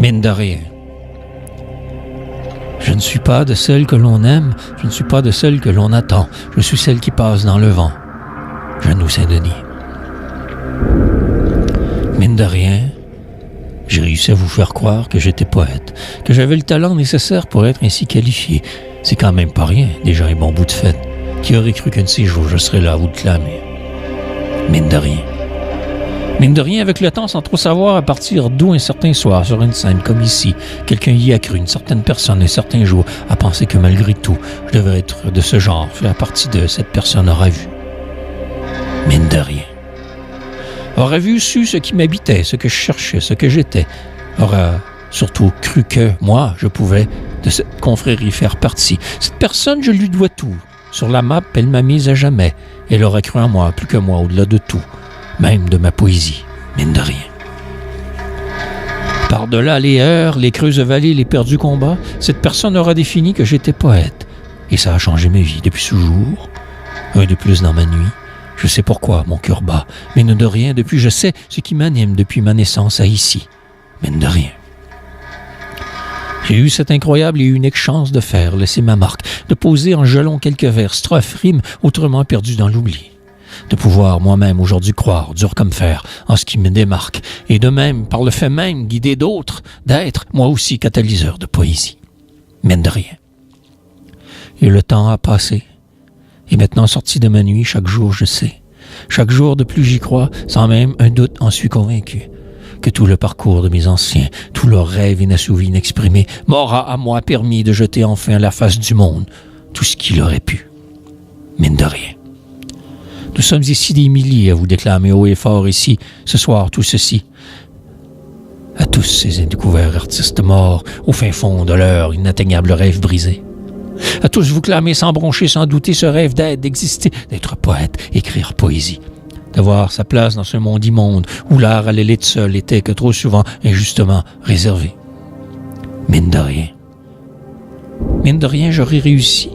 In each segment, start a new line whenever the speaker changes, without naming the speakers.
Mine de rien. Je ne suis pas de celle que l'on aime, je ne suis pas de celle que l'on attend. Je suis celle qui passe dans le vent. Genou Saint-Denis. Mine de rien, j'ai réussi à vous faire croire que j'étais poète, que j'avais le talent nécessaire pour être ainsi qualifié. C'est quand même pas rien, déjà un bon bout de fête. Qui aurait cru qu'un de ces jours, je serais là à vous le clamer? Mine de rien. Mine de rien, avec le temps, sans trop savoir à partir d'où un certain soir, sur une scène comme ici, quelqu'un y a cru, une certaine personne, un certain jour, a pensé que malgré tout, je devais être de ce genre, faire partie de cette personne aura vu. Mine de rien. Aura vu, su ce qui m'habitait, ce que je cherchais, ce que j'étais. Aura surtout cru que, moi, je pouvais de cette confrérie faire partie. Cette personne, je lui dois tout. Sur la map, elle m'a mise à jamais. Elle aura cru en moi, plus que moi, au-delà de tout. Même de ma poésie, mine de rien. Par-delà les heures, les creuses vallées, les perdus combats, cette personne aura défini que j'étais poète. Et ça a changé ma vie depuis ce jour. Un de plus dans ma nuit. Je sais pourquoi mon cœur bat, mine de rien, depuis je sais ce qui m'anime depuis ma naissance à ici. Mine de rien. J'ai eu cette incroyable et unique chance de faire, laisser ma marque, de poser en gelon quelques vers, strophes, rimes, autrement perdus dans l'oubli. De pouvoir moi-même aujourd'hui croire, dur comme fer, en ce qui me démarque, et de même, par le fait même, guider d'autres, d'être, moi aussi, catalyseur de poésie. Mine de rien. Et le temps a passé. Et maintenant, sorti de ma nuit, chaque jour, je sais. Chaque jour, de plus j'y crois, sans même un doute, en suis convaincu. Que tout le parcours de mes anciens, tous leurs rêves inassouvis, inexprimés, m'aura à moi permis de jeter enfin à la face du monde tout ce qu'il aurait pu. Mine de rien. Nous sommes ici des milliers à vous déclamer haut et fort ici, ce soir, tout ceci. À tous ces indécouverts artistes morts, au fin fond de leur inatteignable rêve brisé. À tous vous clamer sans broncher, sans douter ce rêve d'être, d'exister, d'être poète, écrire poésie. D'avoir sa place dans ce monde immonde où l'art à l'élite seul était que trop souvent injustement réservé. Mine de rien. Mine de rien, j'aurais réussi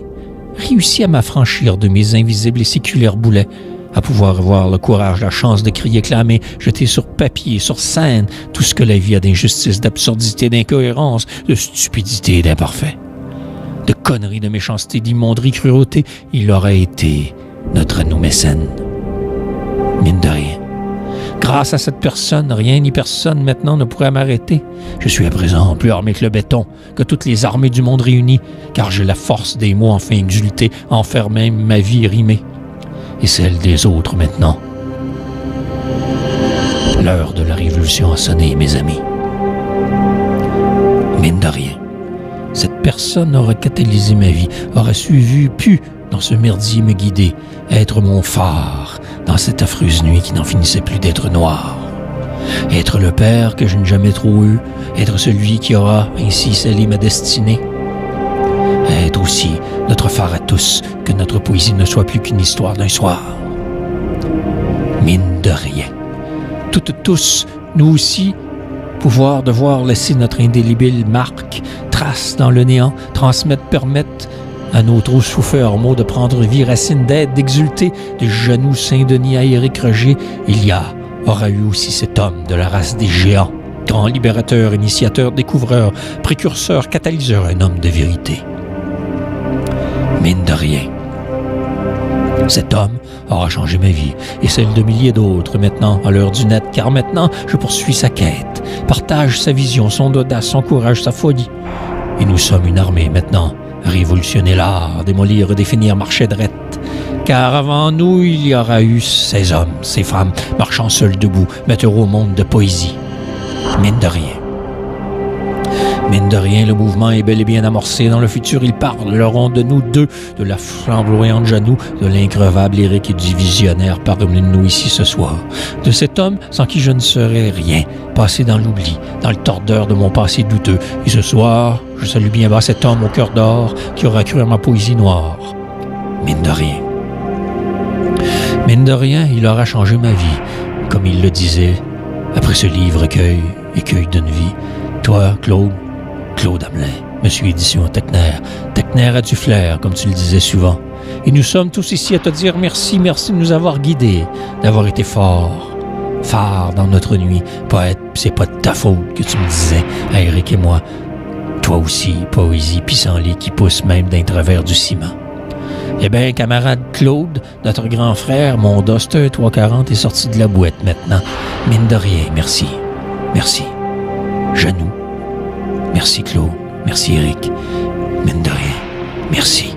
à m'affranchir de mes invisibles et séculaires boulets, à pouvoir avoir le courage, la chance de crier, clamer, jeter sur papier, sur scène, tout ce que la vie a d'injustice, d'absurdité, d'incohérence, de stupidité et d'imparfait. De conneries, de méchanceté, d'immonderie, cruauté, il aurait été notre anneau mécène. Mine de rien. Grâce à cette personne, rien ni personne maintenant ne pourrait m'arrêter. Je suis à présent plus armé que le béton, que toutes les armées du monde réunies, car j'ai la force des mots enfin exultés, à en faire même ma vie rimée. Et celle des autres maintenant. L'heure de la révolution a sonné, mes amis. Mine de rien. Cette personne aurait catalysé ma vie, aurait pu, dans ce merdier, me guider, être mon phare dans cette affreuse nuit qui n'en finissait plus d'être noire. Être le père que je n'ai jamais trop eu, être celui qui aura ainsi scellé ma destinée. Être aussi notre phare à tous, que notre poésie ne soit plus qu'une histoire d'un soir. Mine de rien. Toutes, tous, nous aussi, devoir laisser notre indélébile marque, trace dans le néant, transmettre, permettre à nos trop souffreurs mots de prendre vie, racine d'être, d'exulter, de genoux Saint-Denis à Éric Roger, aura eu aussi cet homme de la race des géants, grand libérateur, initiateur, découvreur, précurseur, catalyseur, un homme de vérité. Mine de rien. Cet homme aura changé ma vie et celle de milliers d'autres maintenant à l'heure du net, car maintenant je poursuis sa quête, partage sa vision, son audace, son courage, sa folie. Et nous sommes une armée maintenant à révolutionner l'art, démolir, redéfinir, marcher drette. Car avant nous, il y aura eu ces hommes, ces femmes, marchant seuls debout, metteurs au monde de poésie. Mine de rien. Mine de rien, le mouvement est bel et bien amorcé. Dans le futur, ils parleront de nous deux, de la flamboyante Janou, de l'increvable Éric et du visionnaire parmi nous ici ce soir. De cet homme sans qui je ne serais rien, passé dans l'oubli, dans le tordeur de mon passé douteux. Et ce soir, je salue bien bas cet homme au cœur d'or qui aura cru à ma poésie noire. Mine de rien. Mine de rien, il aura changé ma vie, comme il le disait, après ce livre écueil d'une vie. Toi, Claude Hamelin, Monsieur Édition Techner. Techner a du flair, comme tu le disais souvent. Et nous sommes tous ici à te dire merci de nous avoir guidés, d'avoir été forts, phare dans notre nuit. Poète, c'est pas de ta faute que tu me disais à Eric et moi. Toi aussi, poésie pissenlit qui pousse même d'un travers du ciment. Eh bien, camarade Claude, notre grand frère, mon Duster 340 est sorti de la boîte maintenant. Mine de rien, merci. Merci. Genou. Merci Claude. Merci Eric. Mine de rien. Merci.